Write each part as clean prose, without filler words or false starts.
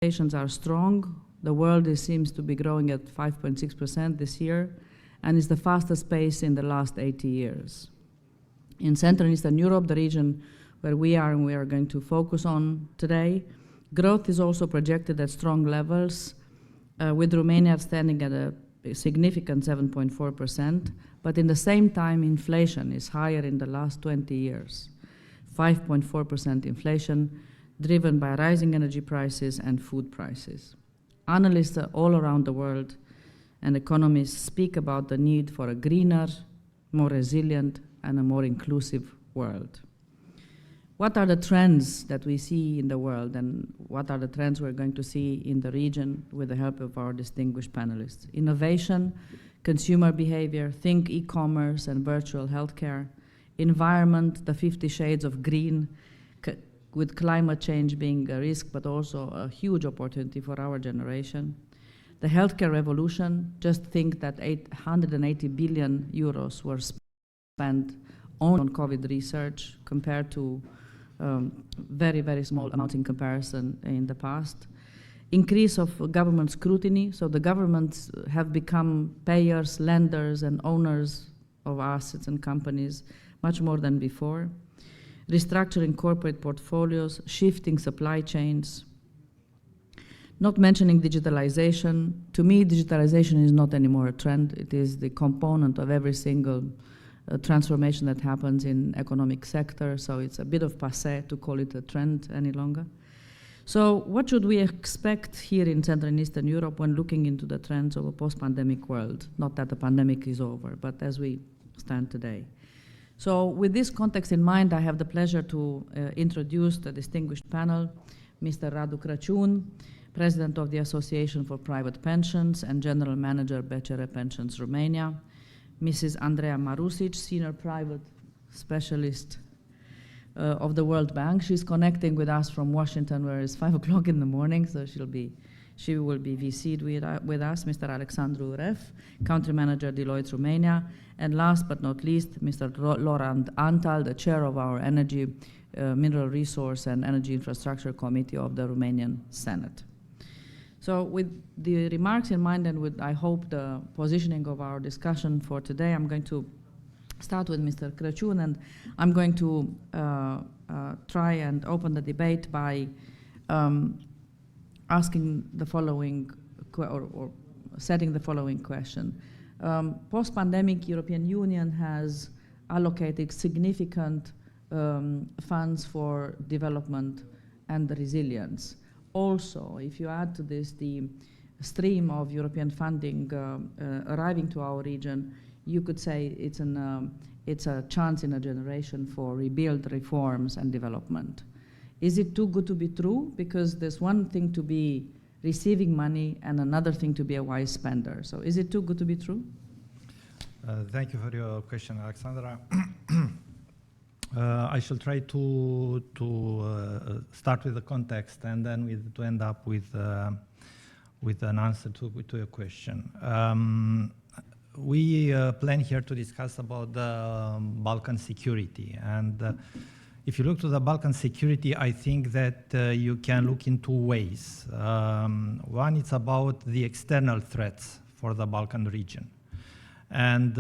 Expectations are strong. The world seems to be growing at 5.6% this year, and is the fastest pace in the last 80 years. In Central and Eastern Europe, the region where we are and we are going to focus on today, growth is also projected at strong levels, with Romania standing at a significant 7.4%, but in the same time, inflation is higher in the last 20 years. 5.4% inflation, driven by rising energy prices and food prices. Analysts all around the world and economists speak about the need for a greener, more resilient, and a more inclusive world. What are the trends that we see in the world, and what are the trends we're going to see in the region with the help of our distinguished panelists? Innovation, consumer behavior, think e-commerce and virtual healthcare, environment, the 50 shades of green, with climate change being a risk, but also a huge opportunity for our generation. The healthcare revolution, just think that 880 billion euros were spent on COVID research compared to very, very small amounts in comparison in the past. Increase of government scrutiny, so the governments have become payers, lenders, and owners of assets and companies much more than before. Restructuring corporate portfolios, shifting supply chains, not mentioning digitalization. To me, digitalization is not anymore a trend. It is the component of every single transformation that happens in economic sector, so it's a bit of passé to call it a trend any longer. So what should we expect here in Central and Eastern Europe when looking into the trends of a post-pandemic world? Not that the pandemic is over, but as we stand today. So with this context in mind, I have the pleasure to introduce the distinguished panel, Mr. Radu Crăciun, President of the Association for Private Pensions and General Manager, BCR Pensions Romania, Mrs. Andreja Marusic, Senior Private Specialist of the World Bank. She's connecting with us from Washington, where it's 5 o'clock in the morning, so she will be VC'd with us, Mr. Alexandru Reff, Country Manager, Deloitte, Romania, and last but not least, Mr. Laurent Antal, the Chair of our Energy, Mineral Resource and Energy Infrastructure Committee of the Romanian Senate. So with the remarks in mind and with, I hope, the positioning of our discussion for today, I'm going to start with Mr. Crăciun, and I'm going to try and open the debate by asking the following, or setting the following question. Post-pandemic, European Union has allocated significant funds for development and resilience. Also, if you add to this the stream of European funding arriving to our region, you could say it's a chance in a generation for rebuild, reforms, and development. Is it too good to be true? Because there's one thing to be receiving money and another thing to be a wise spender. So is it too good to be true? Thank you for your question, Alexandra. I shall try to start with the context and then to end up with an answer to your question. We plan here to discuss about the Balkan security, and if you look to the Balkan security, I think that you can look in two ways. One, it's about the external threats for the Balkan region. And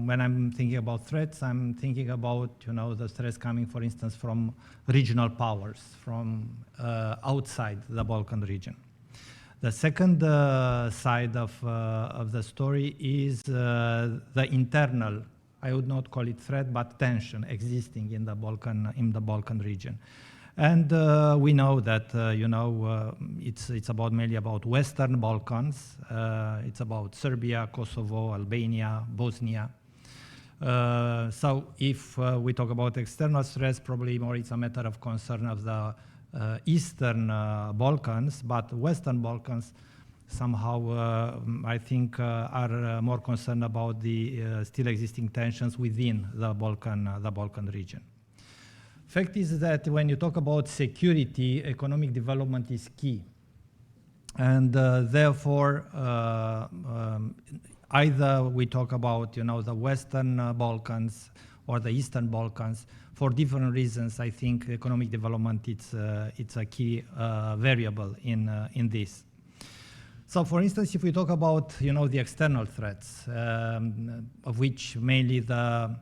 when I'm thinking about threats, I'm thinking about, you know, the threats coming, for instance, from regional powers, from outside the Balkan region. The second side of the story is the internal, I would not call it threat, but tension existing in the Balkan region. And we know that, it's about mainly about Western Balkans. It's about Serbia, Kosovo, Albania, Bosnia. So if we talk about external threats, probably more it's a matter of concern of the Eastern Balkans, but Western Balkans somehow, I think, are more concerned about the still existing tensions within the Balkan region. Fact is that when you talk about security, economic development is key. And therefore, either we talk about, the Western Balkans or the Eastern Balkans. For different reasons, I think economic development it's a key variable in this. So, for instance, if we talk about the external threats, of which mainly the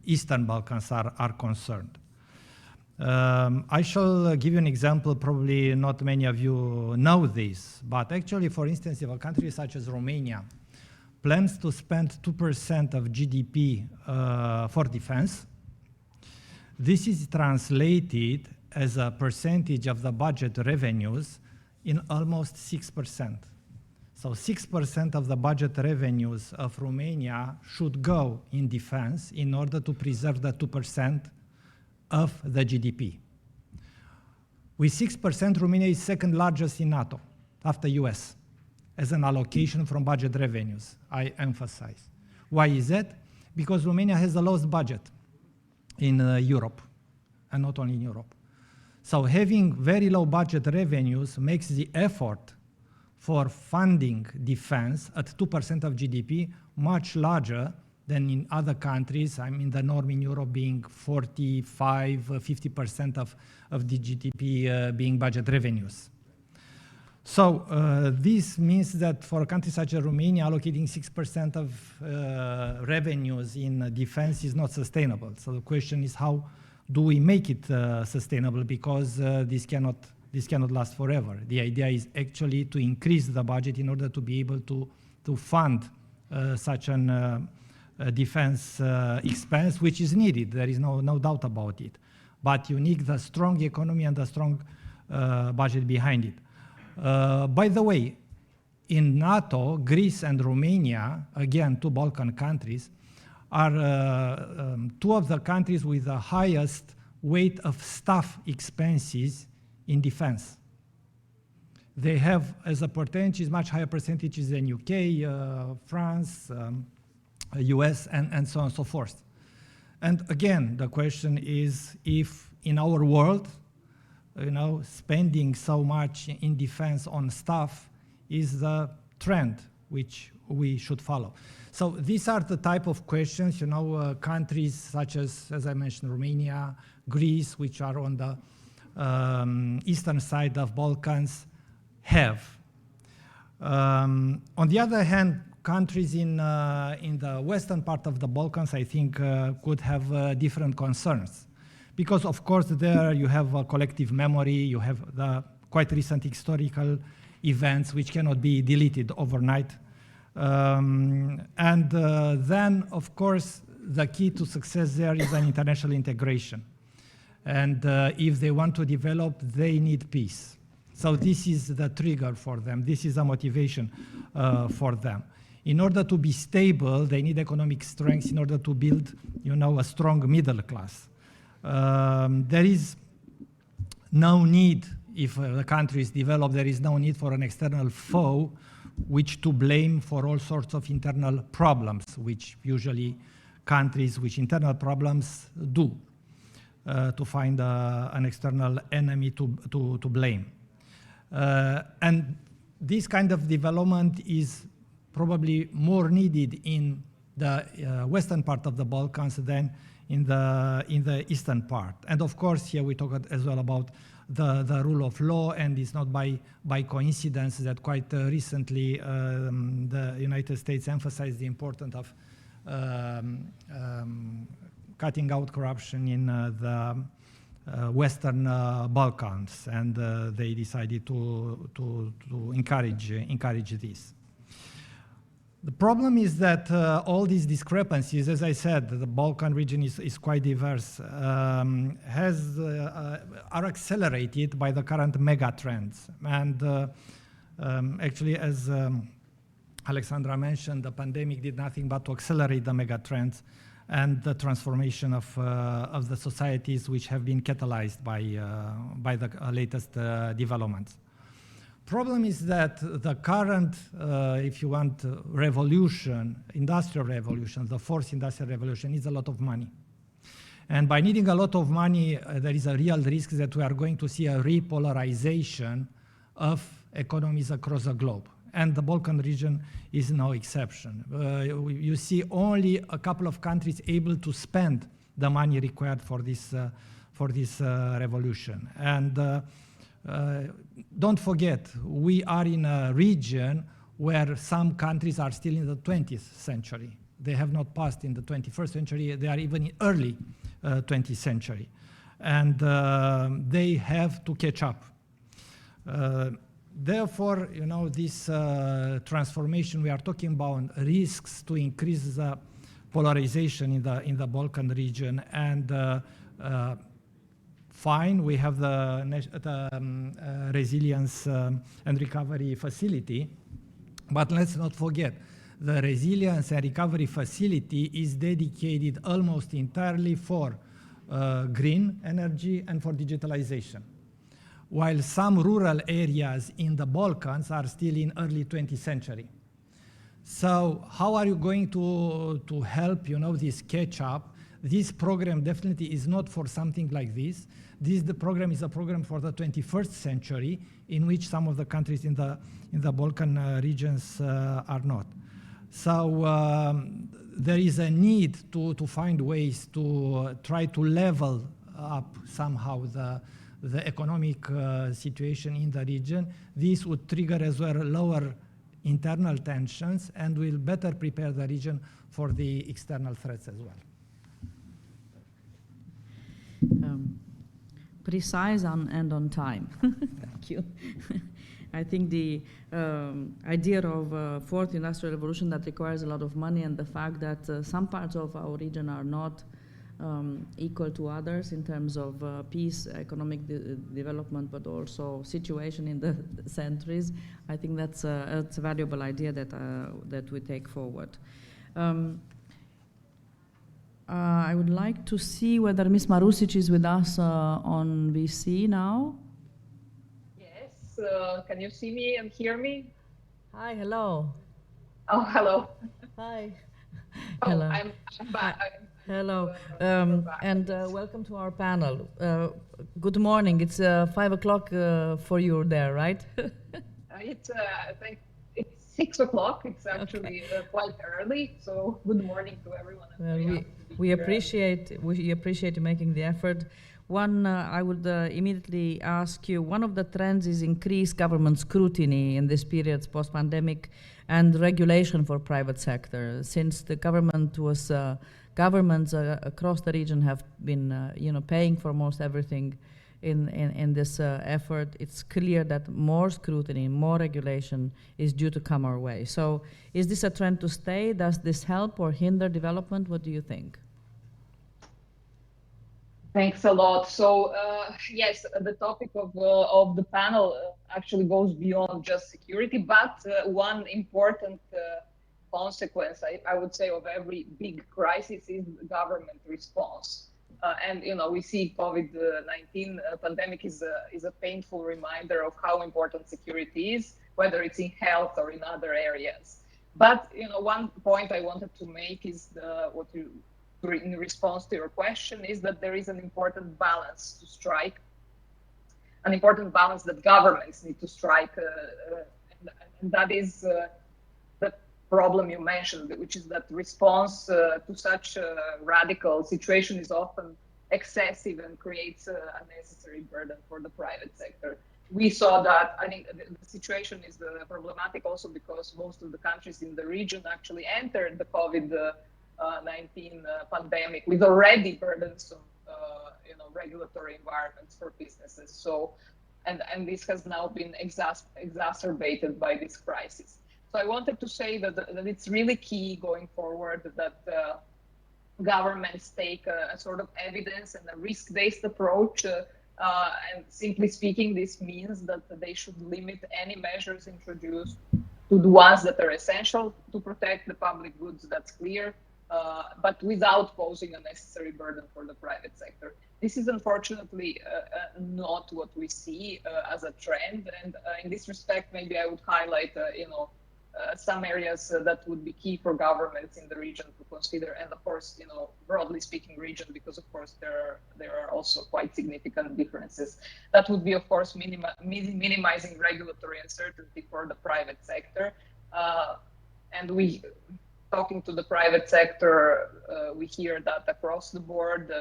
Eastern Balkans are concerned. I shall give you an example. Probably not many of you know this, but actually, for instance, if a country such as Romania plans to spend 2% of GDP for defense, this is translated as a percentage of the budget revenues in almost 6%. So 6% of the budget revenues of Romania should go in defense in order to preserve the 2% of the GDP. With 6%, Romania is second largest in NATO, after US, as an allocation from budget revenues, I emphasize. Why is that? Because Romania has the lowest budget in Europe, and not only in Europe. So having very low budget revenues makes the effort for funding defense at 2% of GDP much larger than in other countries. I mean, the norm in Europe being 45, 50% of the GDP being budget revenues. So this means that for a country such as Romania, allocating 6% of revenues in defense is not sustainable. So the question is, how do we make it sustainable? Because this cannot last forever. The idea is actually to increase the budget in order to be able to fund such an defense expense, which is needed. There is no doubt about it. But you need the strong economy and the strong budget behind it. By the way, in NATO, Greece and Romania, again, two Balkan countries, are two of the countries with the highest weight of staff expenses in defense. They have, as a percentage, much higher percentages than UK, France, US, and so on and so forth. And again, the question is, if in our world, spending so much in defense on staff is the trend which we should follow. So these are the type of questions, countries such as I mentioned, Romania, Greece, which are on the eastern side of Balkans, have. On the other hand, countries in the western part of the Balkans, I think, could have different concerns. Because, of course, there you have a collective memory, you have the quite recent historical events which cannot be deleted overnight. Then, of course, the key to success there is an international integration. And if they want to develop, they need peace. So this is the trigger for them. This is a motivation for them. In order to be stable, they need economic strength in order to build, a strong middle class. There is no need, if the country is developed, there is no need for an external foe which to blame for all sorts of internal problems, which usually countries with internal problems do, to find an external enemy to blame. And this kind of development is probably more needed in the western part of the Balkans than in the eastern part. And of course, here we talk as well about the rule of law, and it's not by coincidence that quite recently the United States emphasized the importance of cutting out corruption in the Western Balkans, and they decided to encourage this. The problem is that all these discrepancies, as I said, the Balkan region is quite diverse, are accelerated by the current mega trends. And actually, as Alexandra mentioned, the pandemic did nothing but to accelerate the mega trends and the transformation of the societies which have been catalyzed by the latest developments. Problem is that the current, if you want, revolution, industrial revolution, the fourth industrial revolution, needs a lot of money. And by needing a lot of money, there is a real risk that we are going to see a repolarization of economies across the globe. and the Balkan region is no exception. You see only a couple of countries able to spend the money required for this revolution. And don't forget, we are in a region where some countries are still in the 20th century. They have not passed in the 21st century. They are even in early 20th century. And they have to catch up. Therefore, you know, this transformation we are talking about risks to increase the polarization in the Balkan region. And fine, we have the resilience and recovery facility, but let's not forget, the resilience and recovery facility is dedicated almost entirely for green energy and for digitalization, while some rural areas in the Balkans are still in early 20th century. So how are you going to help, you know, this catch up? This program definitely is not for something like this. The program is a program for the 21st century, in which some of the countries in the Balkan regions are not. So there is a need to find ways to try to level up somehow the economic situation in the region. This would trigger as well lower internal tensions and will better prepare the region for the external threats as well. Precise and on time. Thank you. I think the idea of fourth industrial revolution that requires a lot of money, and the fact that some parts of our region are not equal to others in terms of peace, economic development, but also situation in the centuries. I think that's a valuable idea that we take forward. I would like to see whether Ms. Marusic is with us on VC now. Yes, can you see me and hear me? Hi, hello. Oh, hello. Hi. Oh, Hello. I'm back. Hello, and welcome to our panel. Good morning. It's 5 o'clock for you there, right? It's I think it's 6 o'clock. It's actually quite early. So good morning to everyone. Well, we appreciate you making the effort. One, I would immediately ask you. One of the trends is increased government scrutiny in this period post-pandemic, and regulation for private sector. Since the government was governments across the region have been, paying for most everything in this effort, it's clear that more scrutiny, more regulation is due to come our way. So is this a trend to stay? Does this help or hinder development? What do you think? Thanks a lot. So yes, the topic of the panel actually goes beyond just security, but one important consequence, I would say, of every big crisis is government response. And we see COVID-19 pandemic is a painful reminder of how important security is, whether it's in health or in other areas. But one point I wanted to make is in response to your question, is that there is an important balance to strike, an important balance that governments need to strike, and that is the problem you mentioned, which is that response to such a radical situation is often excessive and creates unnecessary burden for the private sector. We saw that. I think the situation is problematic also because most of the countries in the region actually entered the COVID-19 pandemic with already burdensome, regulatory environments for businesses. So, and this has now been exacerbated by this crisis. So I wanted to say that it's really key going forward that governments take a sort of evidence and a risk-based approach. And simply speaking, this means that they should limit any measures introduced to the ones that are essential to protect the public goods. That's clear. But without posing a necessary burden for the private sector. This is unfortunately not what we see as a trend. And in this respect, maybe I would highlight, some areas that would be key for governments in the region to consider, and of course, you know, broadly speaking, region, because of course there are also quite significant differences. That would be, of course, minimizing regulatory uncertainty for the private sector, and we, talking to the private sector, we hear that across the board,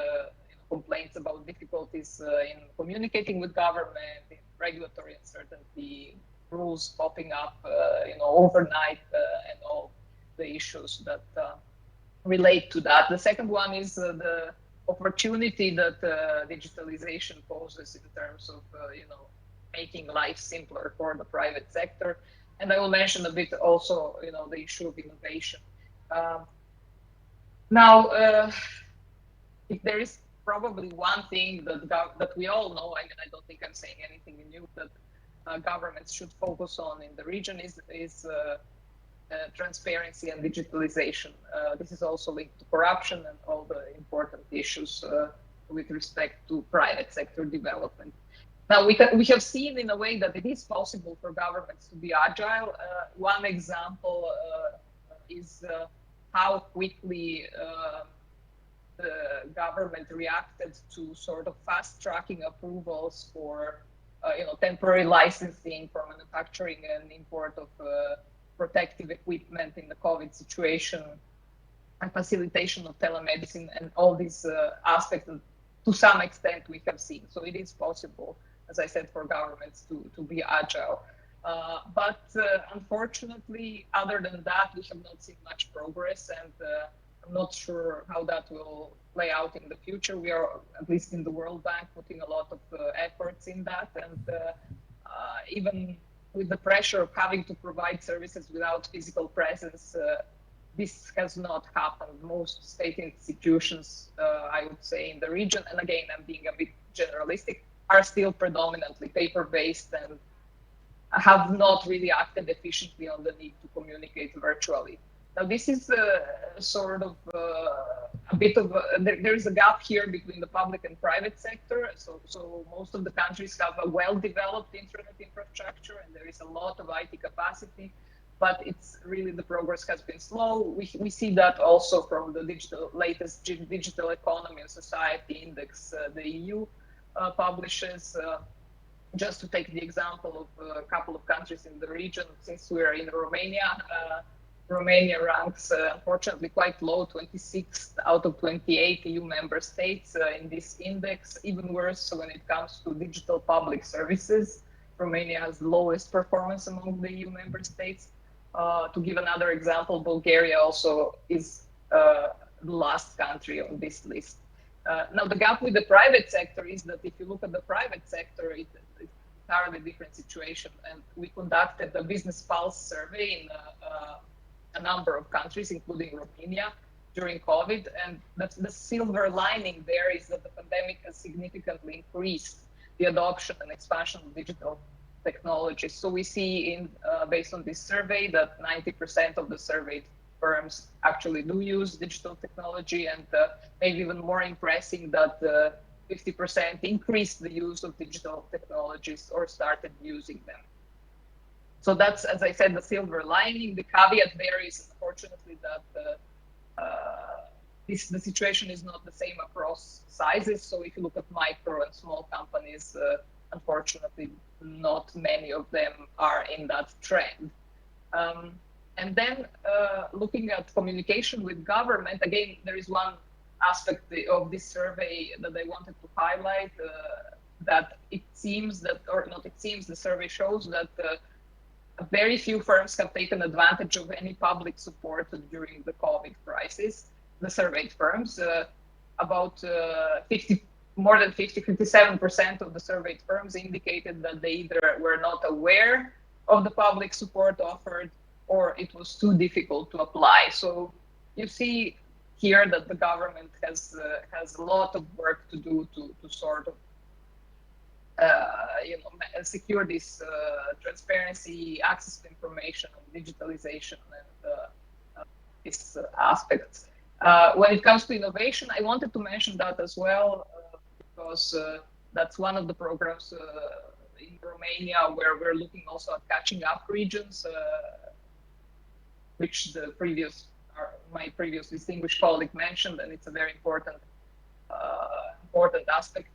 complaints about difficulties in communicating with government, in regulatory uncertainty, rules popping up, you know, overnight, and all the issues that relate to that. The second one is the opportunity that digitalization poses in terms of, you know, making life simpler for the private sector. And I will mention a bit also, you know, the issue of innovation. Now, if there is probably one thing that we all know, I mean, I don't think I'm saying anything new, that governments should focus on in the region is transparency and digitalization. This is also linked to corruption and all the important issues with respect to private sector development. Now, we have seen in a way that it is possible for governments to be agile. One example is how quickly the government reacted to sort of fast-tracking approvals for you know, temporary licensing for manufacturing and import of protective equipment in the COVID situation, and facilitation of telemedicine, and all these aspects to some extent we have seen. So it is possible, as I said, for governments to be agile. But unfortunately, other than that, we have not seen much progress, and I'm not sure how that will play out in the future. We are, at least in the World Bank, putting a lot of efforts in that, and even with the pressure of having to provide services without physical presence, this has not happened. Most state institutions, I would say, in the region, and again, I'm being a bit generalistic, are still predominantly paper-based and have not really acted efficiently on the need to communicate virtually. Now, this is sort of a bit of there is a gap here between the public and private sector. So most of the countries have a well-developed internet infrastructure, and there is a lot of IT capacity, but it's really, the progress has been slow. We see that also from the latest digital economy and society index the EU publishes. Just to take the example of a couple of countries in the region, since we are in Romania, Romania ranks, unfortunately, quite low, 26th out of 28 EU member states in this index. Even worse when it comes to digital public services. Romania has the lowest performance among the EU member states. To give another example, Bulgaria also is the last country on this list. Now, the gap with the private sector is that if you look at the private sector, it's an entirely different situation. And we conducted a Business Pulse survey in a number of countries, including Romania, during COVID. And the silver lining there is that the pandemic has significantly increased the adoption and expansion of digital technologies. So we see, based on this survey, that 90% of the surveyed firms actually do use digital technology, and maybe even more impressive that 50% increased the use of digital technologies or started using them. So that's, as I said, the silver lining. The caveat there is, unfortunately, that the situation is not the same across sizes. So if you look at micro and small companies, unfortunately, not many of them are in that trend. And then looking at communication with government, again, there is one aspect of this survey that I wanted to highlight, that it seems that, or not it seems, the survey shows that very few firms have taken advantage of any public support during the COVID crisis. The surveyed firms, about more than 57% of the surveyed firms indicated that they either were not aware of the public support offered, or it was too difficult to apply. So you see here that the government has a lot of work to do to sort of secure this transparency, access to information, and digitalization, and these aspects. When it comes to innovation, I wanted to mention that as well, because that's one of the programs in Romania where we're looking also at catching up regions. which my previous distinguished colleague mentioned, and it's a very important aspect.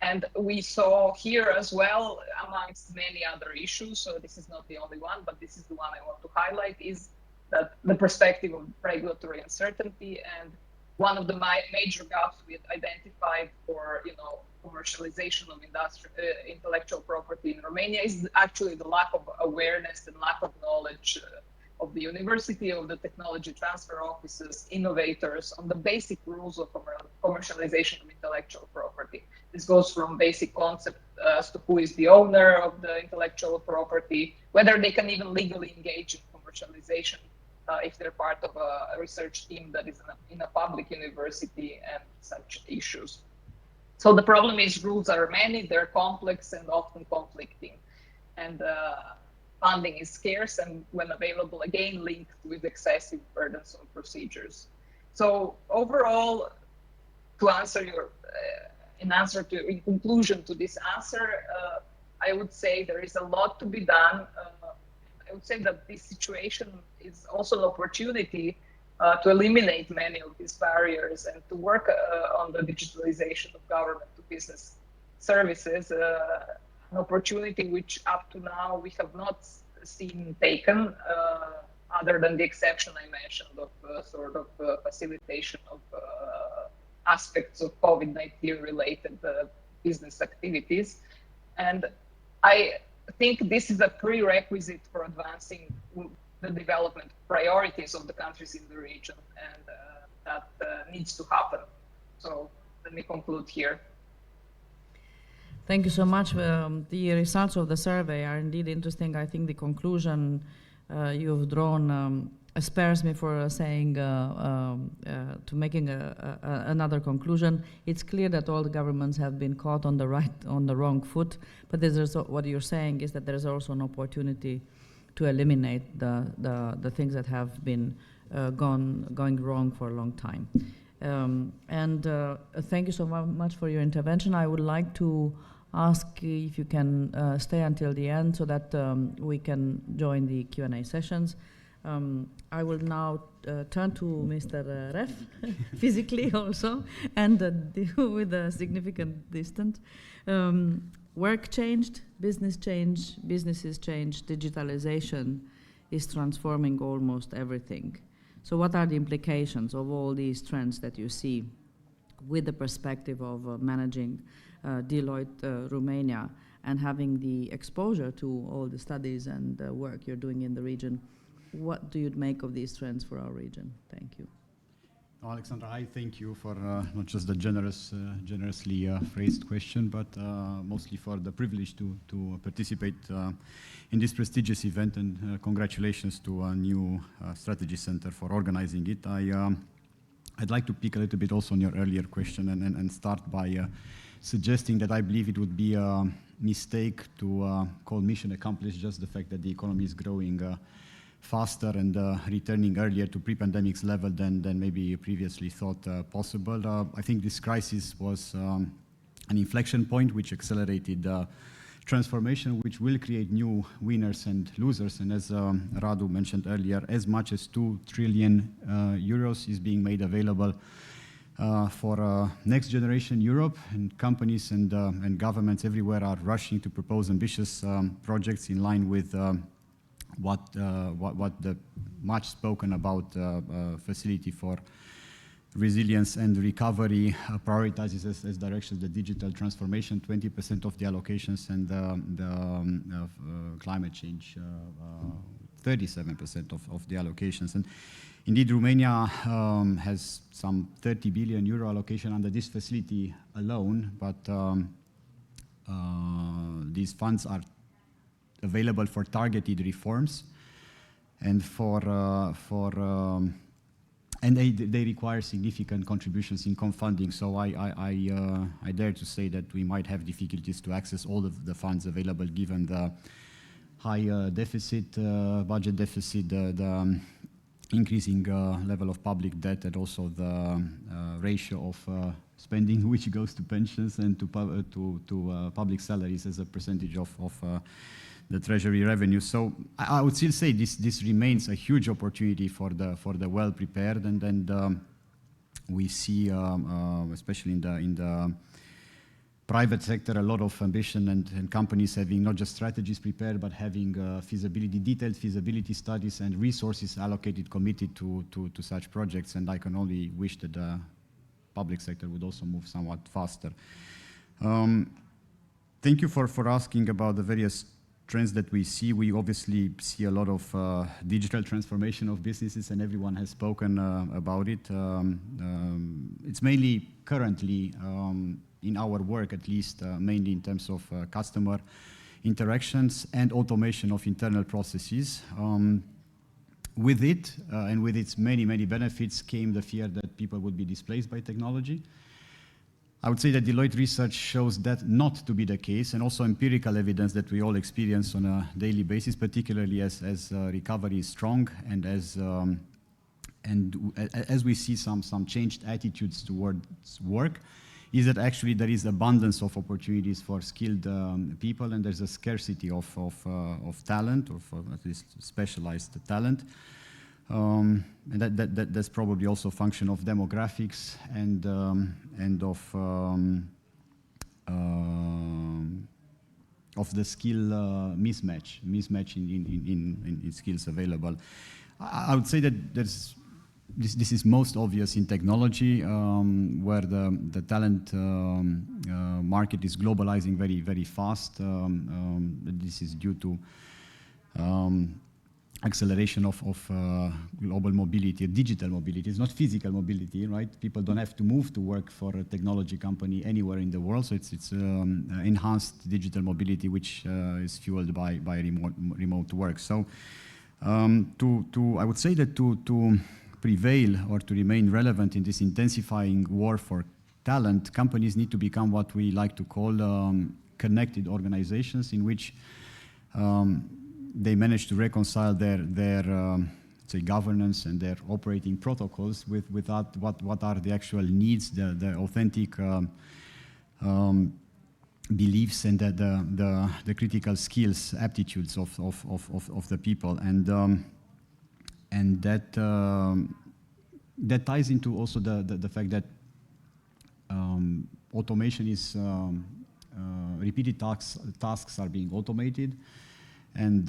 And we saw here as well, amongst many other issues, so this is not the only one, but this is the one I want to highlight, is that the perspective of regulatory uncertainty. And one of the major gaps we identified for commercialization of intellectual property in Romania is actually the lack of awareness and lack of knowledge of the university, of the technology transfer offices, innovators, on the basic rules of commercialization of intellectual property. This goes from basic concept as to who is the owner of the intellectual property, whether they can even legally engage in commercialization if they're part of a research team that is in a public university, and such issues. So the problem is rules are many, they're complex and often conflicting. And funding is scarce, and when available, again, linked with excessive burdensome procedures. So overall, to answer in conclusion to this answer, I would say there is a lot to be done. I would say that this situation is also an opportunity to eliminate many of these barriers and to work on the digitalization of government to business services, an opportunity which up to now we have not seen taken, other than the exception I mentioned of facilitation of aspects of COVID-19 related business activities. And I think this is a prerequisite for advancing the development priorities of the countries in the region, and that needs to happen. So let me conclude here. Thank you so much. The results of the survey are indeed interesting. I think the conclusion you've drawn spares me for saying to making another conclusion. It's clear that all the governments have been caught on the wrong foot, but there's what you're saying is that there's also an opportunity to eliminate the things that have been going wrong for a long time. Thank you so much for your intervention. I would like to ask if you can stay until the end so that we can join the Q&A sessions. I will now turn to Mr. Reff, physically also, and with a significant distance. Work changed, businesses changed, digitalization is transforming almost everything. So what are the implications of all these trends that you see with the perspective of managing Deloitte Romania and having the exposure to all the studies and work you're doing in the region? What do you make of these trends for our region? Thank you. Alexandra, I thank you for not just the generously phrased question, but mostly for the privilege to participate in this prestigious event, and congratulations to our new strategy center for organizing it. I'd like to pick a little bit also on your earlier question and start by suggesting that I believe it would be a mistake to call mission accomplished just the fact that the economy is growing faster and returning earlier to pre-pandemic level than maybe previously thought possible. I think this crisis was an inflection point which accelerated transformation, which will create new winners and losers. And as Radu mentioned earlier, as much as 2 trillion euros is being made available for next generation Europe, and companies and governments everywhere are rushing to propose ambitious projects in line with what the much spoken about facility for resilience and recovery prioritizes as directions: the digital transformation, 20% of the allocations, and the climate change, 37% of the allocations. And indeed, Romania has some 30 billion euro allocation under this facility alone, but these funds are available for targeted reforms and and they require significant contributions in funding. So I dare to say that we might have difficulties to access all of the funds available given the high deficit, budget deficit, the increasing level of public debt, and also the ratio of spending which goes to pensions and to public salaries as a percentage of treasury revenue. So I would still say this remains a huge opportunity for the well prepared, and we see, especially in the private sector, a lot of ambition and companies having not just strategies prepared, but having detailed feasibility studies and resources allocated, committed to such projects. And I can only wish that the public sector would also move somewhat faster. Thank you for asking about the various trends that we see. We obviously see a lot of digital transformation of businesses, and everyone has spoken about it. It's mainly currently, in our work at least, mainly in terms of customer interactions and automation of internal processes. With it, and with its many, many benefits, came the fear that people would be displaced by technology. I would say that Deloitte research shows that not to be the case, and also empirical evidence that we all experience on a daily basis, particularly as recovery is strong and as we see some changed attitudes towards work, is that actually there is abundance of opportunities for skilled people, and there's a scarcity of talent, of at least specialized talent. And that's probably also a function of demographics and of the skill mismatch in skills available. I would say that this is most obvious in technology, where the talent market is globalizing very, very fast. This is due to acceleration of global mobility, digital mobility. It's not physical mobility, right? People don't have to move to work for a technology company anywhere in the world. So it's enhanced digital mobility, which is fueled by remote work. So I would say that to prevail or to remain relevant in this intensifying war for talent, companies need to become what we like to call connected organizations, in which they manage to reconcile their say governance and their operating protocols with what are the actual needs, the authentic beliefs and the critical skills, aptitudes of the people, and that ties into also the fact that automation is repeated tasks are being automated. And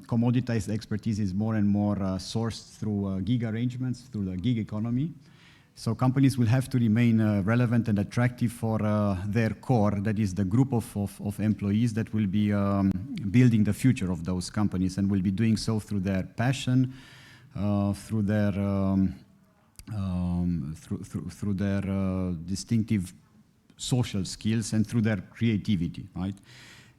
commoditized expertise is more and more sourced through gig arrangements, through the gig economy. So companies will have to remain relevant and attractive for their core, that is the group of employees that will be building the future of those companies, and will be doing so through their passion, through their distinctive social skills, and through their creativity, right?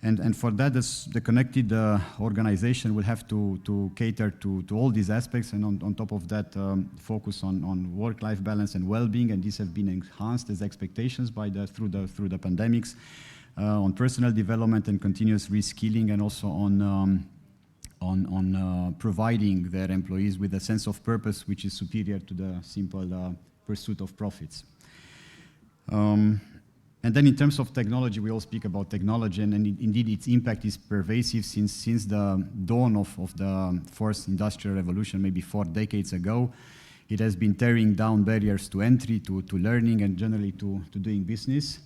And for that, the connected organization will have to cater to all these aspects, and on top of that, focus on work-life balance and well-being. And these have been enhanced as expectations through the pandemics, on personal development and continuous reskilling, and also on providing their employees with a sense of purpose, which is superior to the simple pursuit of profits. And then in terms of technology, we all speak about technology, and indeed its impact is pervasive since the dawn of the fourth industrial revolution, maybe 4 decades ago. It has been tearing down barriers to entry, to learning, and generally to doing business.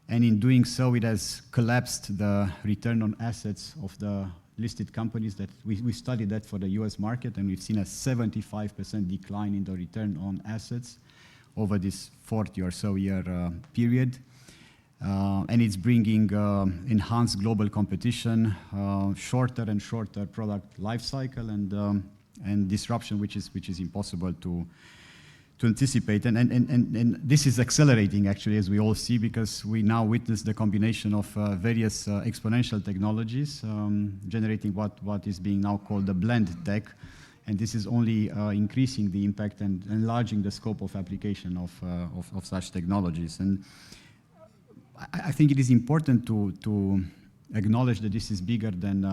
And in doing so, it has collapsed the return on assets of the listed companies. That we studied that for the US market, and we've seen a 75% decline in the return on assets over this 40 or so year period. And it's bringing enhanced global competition, shorter and shorter product life cycle, and disruption, which is impossible to anticipate. And this is accelerating, actually, as we all see, because we now witness the combination of various exponential technologies generating what is being now called the blend tech. And this is only increasing the impact and enlarging the scope of application of such technologies. And I think it is important to acknowledge that this is bigger than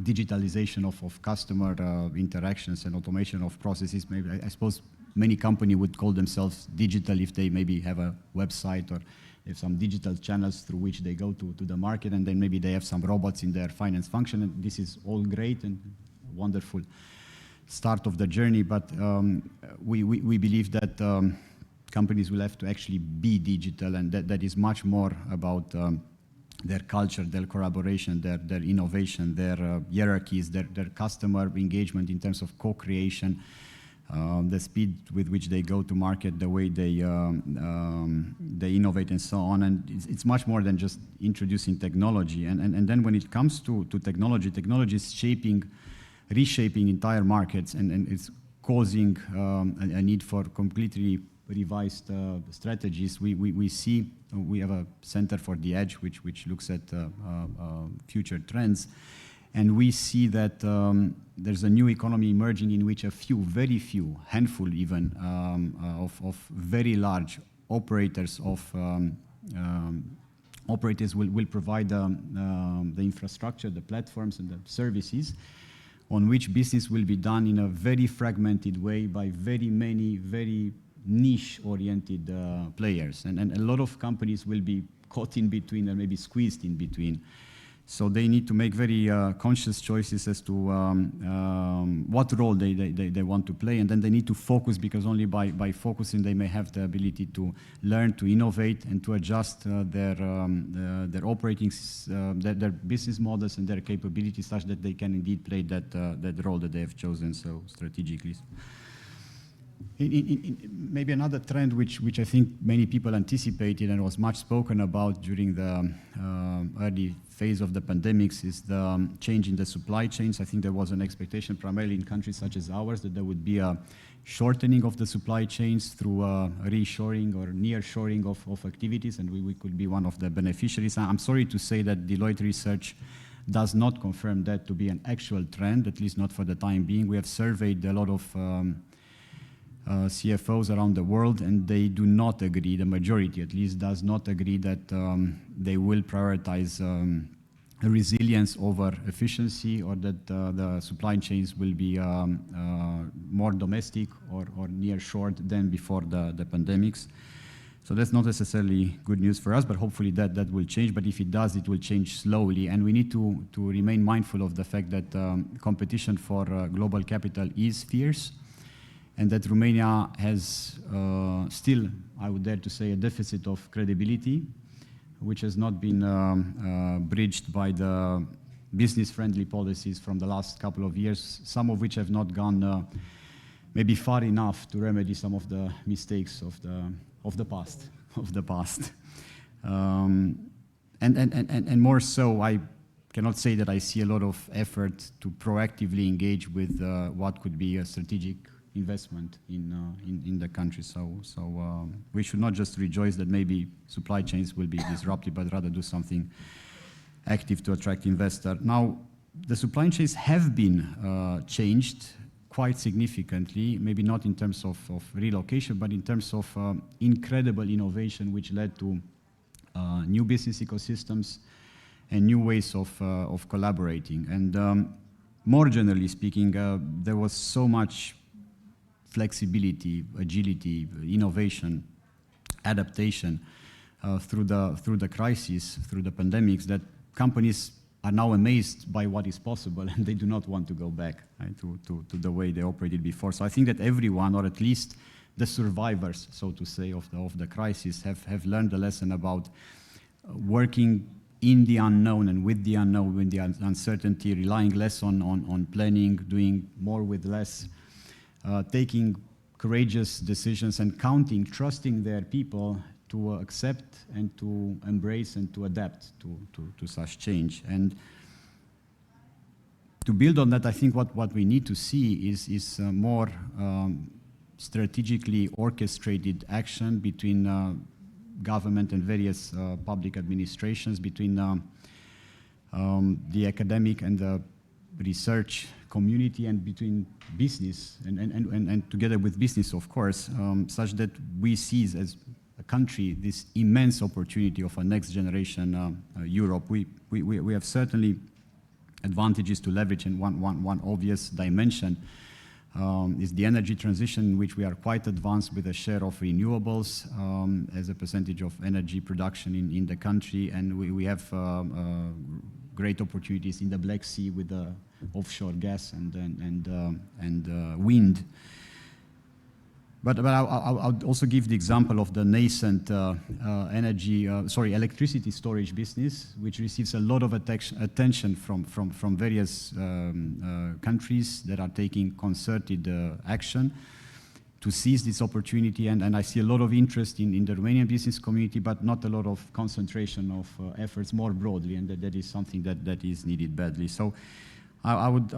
digitalization of customer interactions and automation of processes. Maybe I suppose many companies would call themselves digital if they maybe have a website or have some digital channels through which they go to the market, and then maybe they have some robots in their finance function, and this is all great and wonderful start of the journey, but we believe that companies will have to actually be digital, and that is much more about their culture, their collaboration, their innovation, their hierarchies, their customer engagement in terms of co-creation, the speed with which they go to market, the way they innovate and so on. And it's much more than just introducing technology. And then when it comes to technology, technology is reshaping entire markets, and it's causing a need for completely revised strategies. We see, we have a Center for the Edge, which looks at future trends. And we see that there's a new economy emerging in which very few, handful even, of very large operators will provide the infrastructure, the platforms, and the services on which business will be done in a very fragmented way by very many, very niche-oriented players. And a lot of companies will be caught in between or maybe squeezed in between. So they need to make very conscious choices as to what role they want to play, and then they need to focus, because only by focusing they may have the ability to learn, to innovate, and to adjust their operating, their business models and their capabilities such that they can indeed play that role that they have chosen so strategically. Maybe another trend which I think many people anticipated and was much spoken about during the early phase of the pandemics is the change in the supply chains. I think there was an expectation primarily in countries such as ours that there would be a shortening of the supply chains through reshoring or nearshoring of activities, and we could be one of the beneficiaries. I'm sorry to say that Deloitte research does not confirm that to be an actual trend, at least not for the time being. We have surveyed a lot of CFOs around the world, and they do not agree, the majority at least does not agree that they will prioritize resilience over efficiency, or that the supply chains will be more domestic or near-shored than before the pandemics. So that's not necessarily good news for us, but hopefully that will change. But if it does, it will change slowly, and we need to remain mindful of the fact that competition for global capital is fierce, and that Romania has still, I would dare to say, a deficit of credibility, which has not been bridged by the business-friendly policies from the last couple of years, some of which have not gone maybe far enough to remedy some of the mistakes of the past. And more so, I cannot say that I see a lot of effort to proactively engage with what could be a strategic investment in the country. So we should not just rejoice that maybe supply chains will be disrupted, but rather do something active to attract investor. Now, the supply chains have been changed quite significantly, maybe not in terms of relocation, but in terms of incredible innovation, which led to new business ecosystems and new ways of collaborating. And more generally speaking, there was so much flexibility, agility, innovation, adaptation through the crisis, through the pandemics, that companies are now amazed by what is possible, and they do not want to go back, right, to the way they operated before. So I think that everyone, or at least the survivors, so to say, of the crisis, have learned the lesson about working in the unknown and with the unknown, with the uncertainty, relying less on planning, doing more with less, taking courageous decisions and trusting their people to accept and to embrace and to adapt to such change. And to build on that, I think what we need to see is more strategically orchestrated action between government and various public administrations, between the academic and the research community, and between business and together with business, of course, such that we see as a country this immense opportunity of a next generation Europe. We have certainly advantages to leverage, and one obvious dimension is the energy transition, in which we are quite advanced with a share of renewables as a percentage of energy production in the country, and we have great opportunities in the Black Sea with the offshore gas and wind. But I'll also give the example of the nascent electricity storage business, which receives a lot of attention from various countries that are taking concerted action to seize this opportunity. And I see a lot of interest in the Romanian business community, but not a lot of concentration of efforts more broadly, and that is something that is needed badly. So I would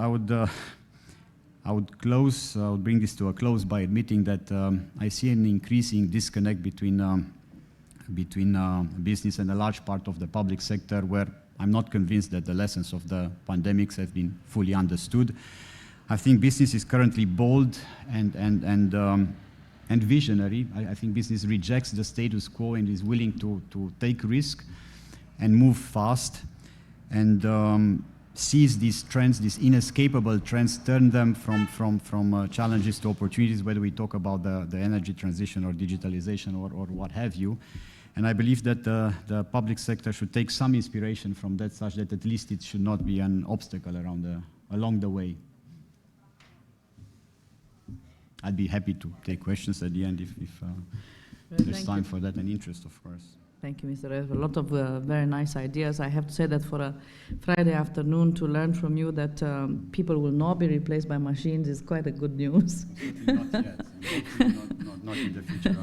bring this to a close by admitting that I see an increasing disconnect between business and a large part of the public sector, where I'm not convinced that the lessons of the pandemics have been fully understood. I think business is currently bold and visionary. I think business rejects the status quo and is willing to take risk and move fast, and seize these trends, these inescapable trends, turn them from challenges to opportunities, whether we talk about the energy transition or digitalization or what have you. And I believe that the public sector should take some inspiration from that, such that at least it should not be an obstacle along the way. I'd be happy to take questions at the end if there's time for that and interest, of course. Thank you, Mr. Reff. A lot of very nice ideas. I have to say that for a Friday afternoon, to learn from you that people will not be replaced by machines is quite a good news. Certainly not yet. Not in the future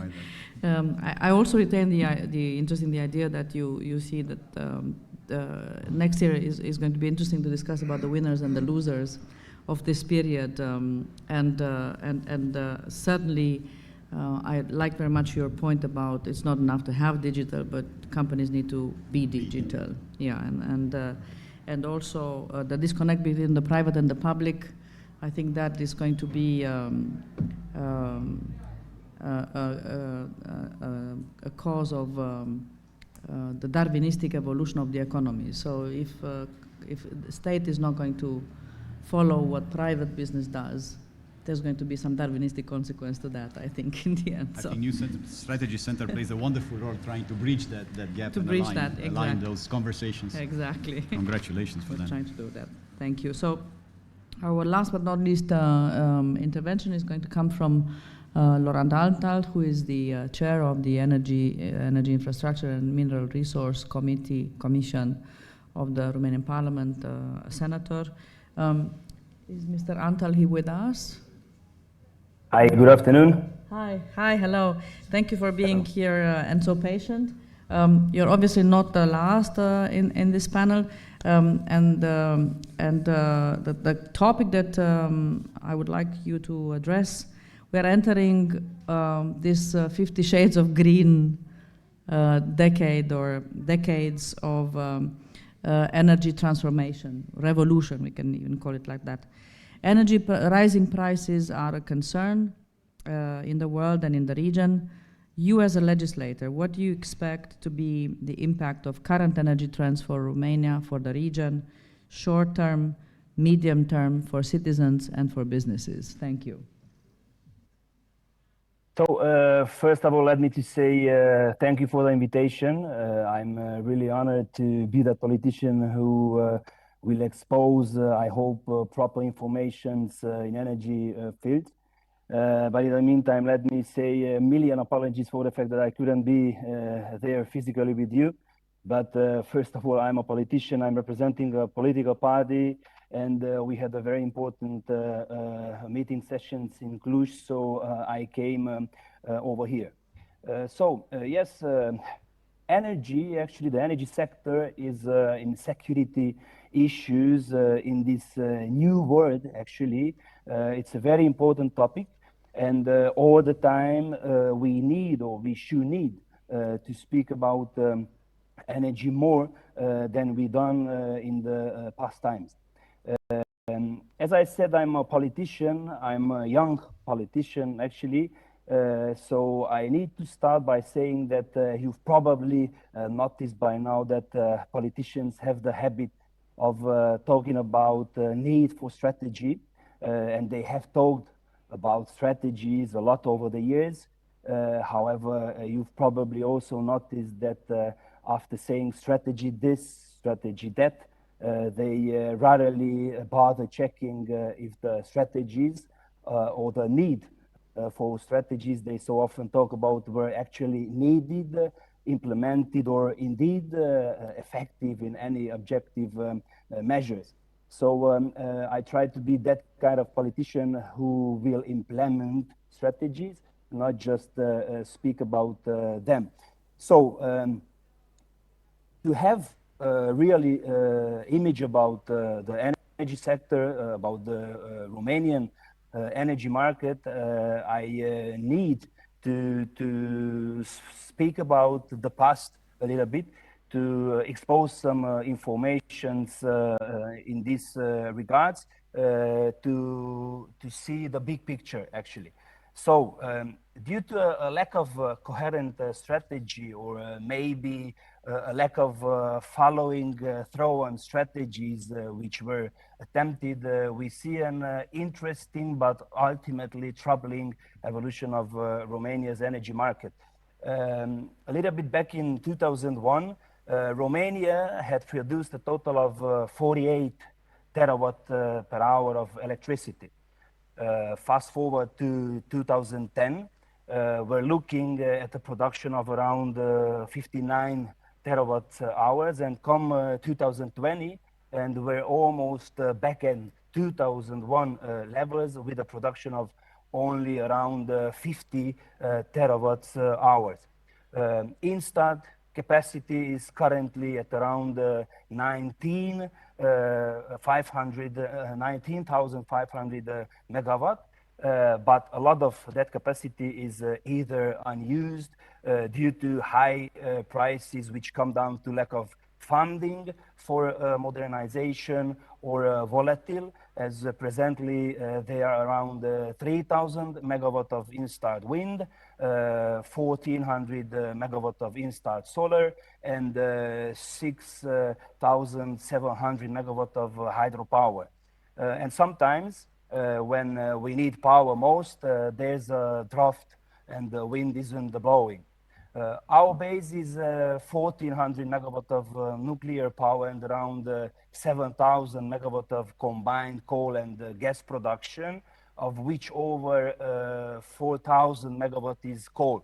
either. I also retain the interest in the idea that you see that next year is going to be interesting to discuss about the winners and the losers of this period, and certainly. I like very much your point about it's not enough to have digital, but companies need to be digital. Yeah, and also the disconnect between the private and the public. I think that is going to be a cause of the Darwinistic evolution of the economy. So if the state is not going to follow what private business does, there's going to be some Darwinistic consequence to that, I think, in the end. I think New Strategy Center plays a wonderful role trying to bridge that gap to and bridge that, align those conversations. Exactly. Congratulations for We're that. trying to do that. Thank you. So our last but not least intervention is going to come from Laurent Antal, who is the chair of the Energy Infrastructure and Mineral Resource Commission of the Romanian Parliament, senator. Is Mr. Antal here with us? Hi, good afternoon. Hi, hello. Thank you for being here and so patient. You're obviously not the last in this panel, and the topic that I would like you to address, we're entering this 50 Shades of Green decade or decades of energy transformation, revolution, we can even call it like that. Rising prices are a concern in the world and in the region. You as a legislator, what do you expect to be the impact of current energy trends for Romania, for the region, short term, medium term, for citizens and for businesses? Thank you. So first of all, let me to say thank you for the invitation. I'm really honored to be the politician who will expose, I hope, proper information in energy field. But in the meantime, let me say a million apologies for the fact that I couldn't be there physically with you. But first of all, I'm a politician. I'm representing a political party, and we had a very important meeting sessions in Cluj, so I came over here. Yes, energy, actually the energy sector is in security issues in this new world, actually. It's a very important topic, and all the time we need, or we should need, to speak about energy more than we done in the past times. As I said, I'm a politician. I'm a young politician, actually. So I need to start by saying that you've probably noticed by now that politicians have the habit of talking about need for strategy, and they have talked about strategies a lot over the years. However, you've probably also noticed that after saying strategy this, strategy that, they rarely bother checking if the strategies or the need for strategies they so often talk about were actually needed, implemented, or indeed effective in any objective measures. So I try to be that kind of politician who will implement strategies, not just speak about them. So to have really image about the energy sector, about the Romanian energy market, I need to speak about the past a little bit, to expose some informations in this regards, to see the big picture actually. So due to a lack of coherent strategy, or maybe a lack of following through on strategies which were attempted, we see an interesting but ultimately troubling evolution of Romania's energy market. A little bit back in 2001, Romania had produced a total of 48 terawatt per hour of electricity. Fast forward to 2010, we're looking at a production of around 59 terawatt hours, and come 2020, and we're almost back in 2001 levels with a production of only around 50 terawatt hours. Installed capacity is currently at around 19,500 megawatt, but a lot of that capacity is either unused due to high prices, which come down to lack of funding for modernization, or volatile, as presently they are around 3,000 megawatt of installed wind, 1,400 megawatt of installed solar, and 6,700 megawatt of hydropower. And sometimes when we need power most, there's a drought and the wind isn't blowing. Our base is 1,400 megawatt of nuclear power and around 7,000 megawatt of combined coal and gas production, of which over 4,000 megawatt is coal.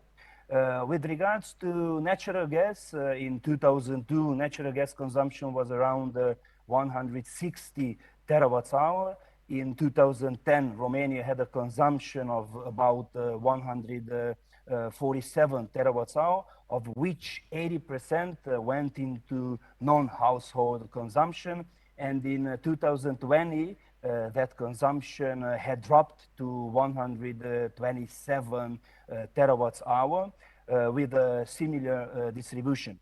With regards to natural gas, in 2002, natural gas consumption was around 160 terawatts hour. In 2010, Romania had a consumption of about 147 terawatts hour, of which 80% went into non-household consumption. And in 2020, that consumption had dropped to 127 terawatts hour with a similar distribution.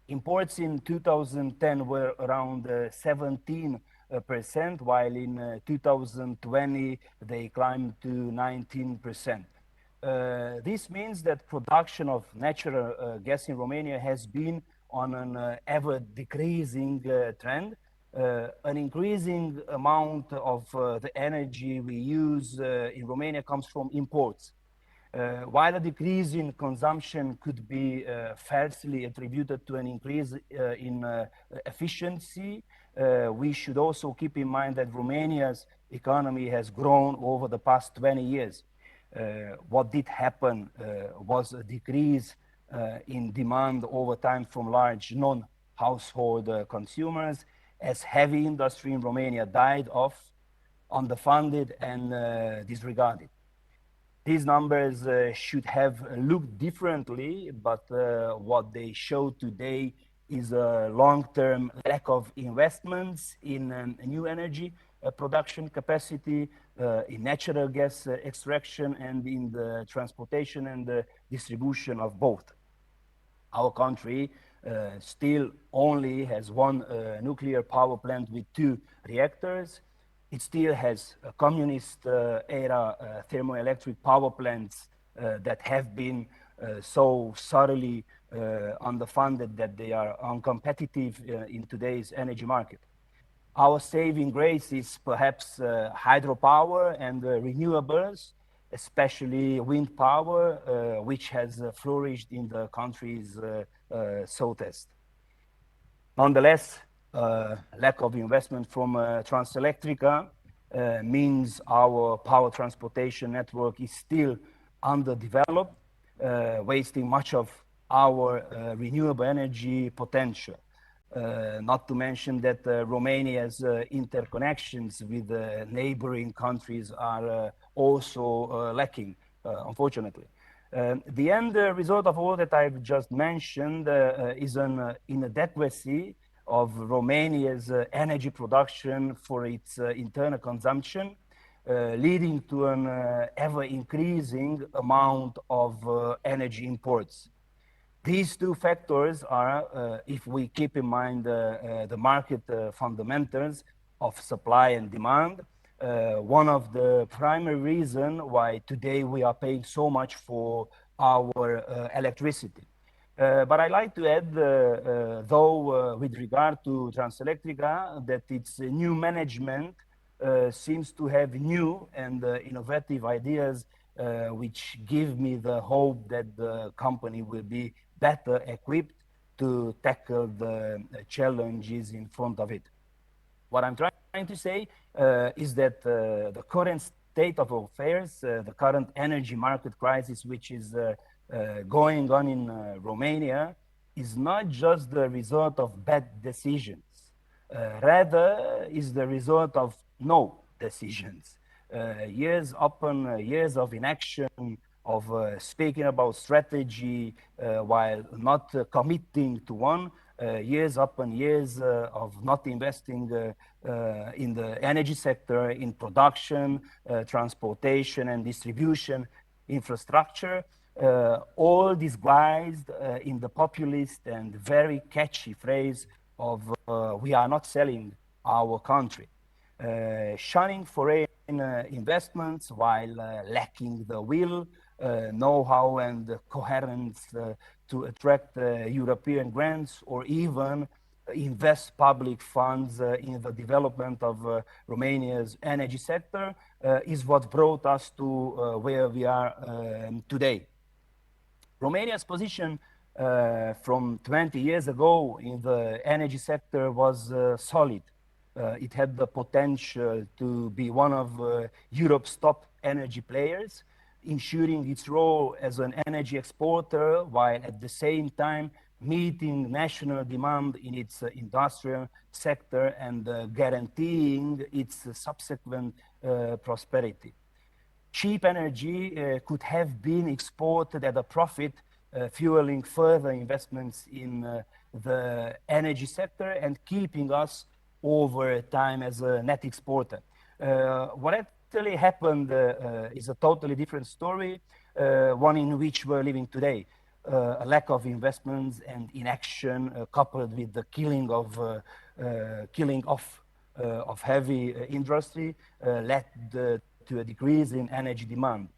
Imports in 2010 were around 17%, while in 2020 they climbed to 19%. This means that production of natural gas in Romania has been on an ever decreasing trend. An increasing amount of the energy we use in Romania comes from imports. While a decrease in consumption could be falsely attributed to an increase in efficiency, we should also keep in mind that Romania's economy has grown over the past 20 years. What did happen was a decrease in demand over time from large non-household consumers, as heavy industry in Romania died off, underfunded, and disregarded. These numbers should have looked differently, but what they show today is a long-term lack of investments in new energy production capacity, in natural gas extraction, and in the transportation and the distribution of both. Our country still only has one nuclear power plant with 2 reactors. It still has a communist era thermoelectric power plants that have been so thoroughly underfunded that they are uncompetitive in today's energy market. Our saving grace is perhaps hydropower and renewables, especially wind power, which has flourished in the country's southeast. Nonetheless, lack of investment from Transelectrica means our power transportation network is still underdeveloped, wasting much of our renewable energy potential. Not to mention that Romania's interconnections with neighboring countries are also lacking, unfortunately. The end result of all that I've just mentioned is an inadequacy of Romania's energy production for its internal consumption, leading to an ever-increasing amount of energy imports. These two factors are, if we keep in mind the market fundamentals of supply and demand, one of the primary reasons why today we are paying so much for our electricity. But I like to add, though, with regard to Transelectrica, that its new management seems to have new and innovative ideas, which give me the hope that the company will be better equipped to tackle the challenges in front of it. What I'm trying to say is that the current state of affairs, the current energy market crisis, which is going on in Romania, is not just the result of bad decisions, rather is the result of no decisions. Years upon years of inaction, of speaking about strategy while not committing to one, years upon years of not investing in the energy sector, in production, transportation and distribution infrastructure, all disguised in the populist and very catchy phrase of we are not selling our country. Shunning foreign investments while lacking the will, know-how and coherence to attract European grants or even invest public funds in the development of Romania's energy sector is what brought us to where we are today. Romania's position from 20 years ago in the energy sector was solid. It had the potential to be one of Europe's top energy players, ensuring its role as an energy exporter while at the same time meeting national demand in its industrial sector and guaranteeing its subsequent prosperity. Cheap energy could have been exported at a profit, fueling further investments in the energy sector and keeping us over time as a net exporter. What actually happened is a totally different story, one in which we're living today. A lack of investments and inaction coupled with the killing off of heavy industry led to a decrease in energy demand.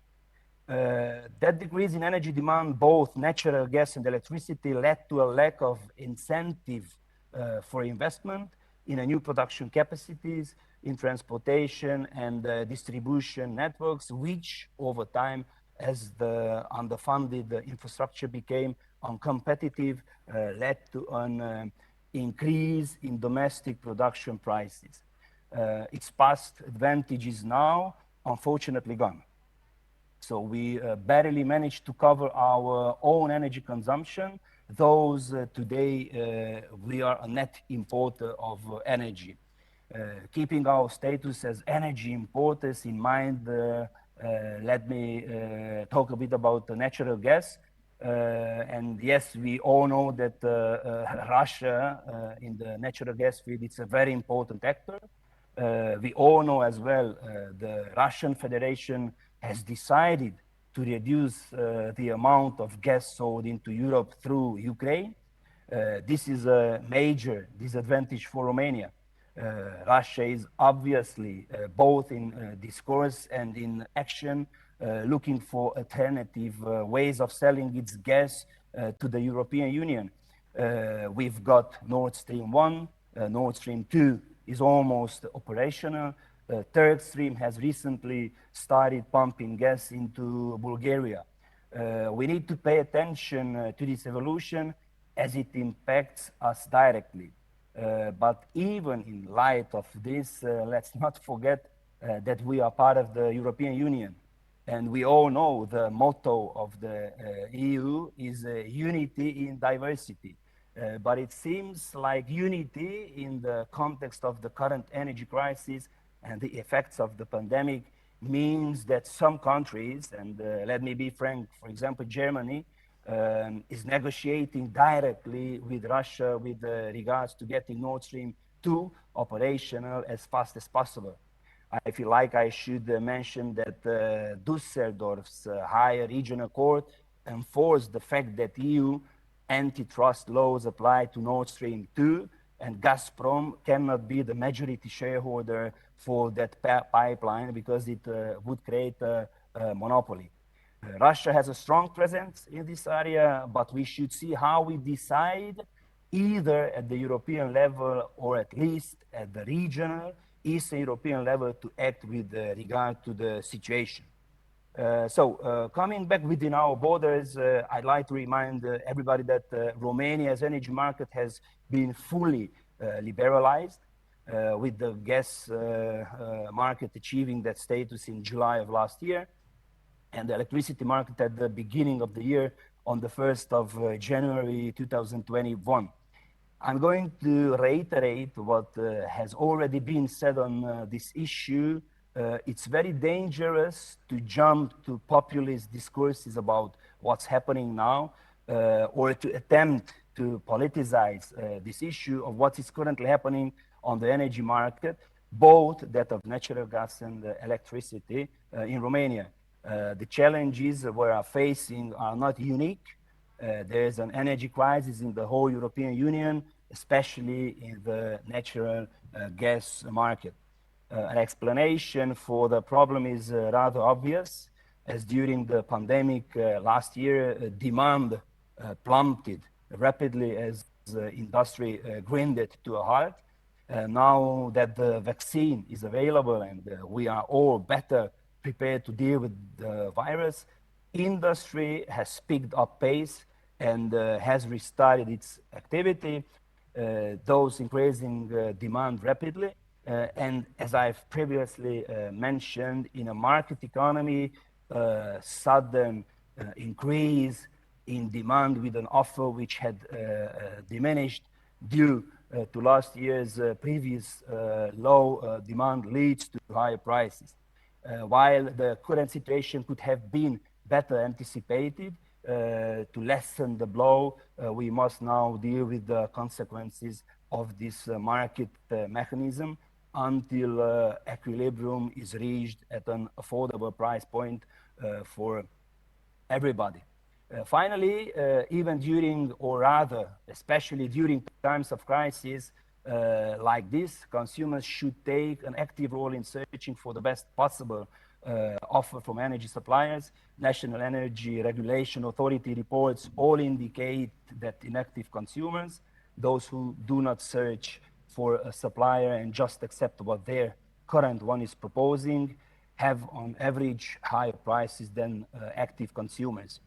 That decrease in energy demand, both natural gas and electricity, led to a lack of incentive for investment in a new production capacities, in transportation and distribution networks, which over time, as the underfunded infrastructure became uncompetitive, led to an increase in domestic production prices. Its past advantage is now unfortunately gone. So we barely managed to cover our own energy consumption. Those today we are a net importer of energy. Keeping our status as energy importers in mind, let me talk a bit about the natural gas. And yes, we all know that Russia in the natural gas field is a very important actor. We all know as well the Russian Federation has decided to reduce the amount of gas sold into Europe through Ukraine. This is a major disadvantage for Romania. Russia is obviously both in discourse and in action looking for alternative ways of selling its gas to the European Union. We've got Nord Stream 1, Nord Stream 2 is almost operational. Third stream has recently started pumping gas into Bulgaria. We need to pay attention to this evolution as it impacts us directly. But even in light of this, let's not forget that we are part of the European Union. And we all know the motto of the EU is unity in diversity. But it seems like unity in the context of the current energy crisis and the effects of the pandemic means that some countries, and let me be frank, for example, Germany, is negotiating directly with Russia with regards to getting Nord Stream 2 operational as fast as possible. I feel like I should mention that Düsseldorf's higher regional court enforced the fact that EU antitrust laws apply to Nord Stream 2, and Gazprom cannot be the majority shareholder for that pipeline because it would create a monopoly. Russia has a strong presence in this area, but we should see how we decide either at the European level or at least at the regional Eastern European level to act with regard to the situation. Coming back within our borders, I'd like to remind everybody that Romania's energy market has been fully liberalized, with the gas market achieving that status in July of last year, and the electricity market at the beginning of the year on the 1st of January 2021. I'm going to reiterate what has already been said on this issue. It's very dangerous to jump to populist discourses about what's happening now, or to attempt to politicize this issue of what is currently happening on the energy market, both that of natural gas and electricity in Romania. The challenges we are facing are not unique. There's an energy crisis in the whole European Union, especially in the natural gas market. An explanation for the problem is rather obvious, as during the pandemic last year, demand plummeted rapidly as the industry grinded to a halt. Now that the vaccine is available and we are all better prepared to deal with the virus, industry has picked up pace and has restarted its activity, those increasing demand rapidly. And as I've previously mentioned, in a market economy, sudden increase in demand with an offer which had diminished due to last year's previous low demand leads to higher prices. While the current situation could have been better anticipated, to lessen the blow, we must now deal with the consequences of this market mechanism until equilibrium is reached at an affordable price point for everybody. Finally, even during, or rather, especially during times of crisis like this, consumers should take an active role in searching for the best possible offer from energy suppliers. National Energy Regulation Authority reports all indicate that inactive consumers, those who do not search for a supplier and just accept what their current one is proposing, have on average higher prices than active consumers.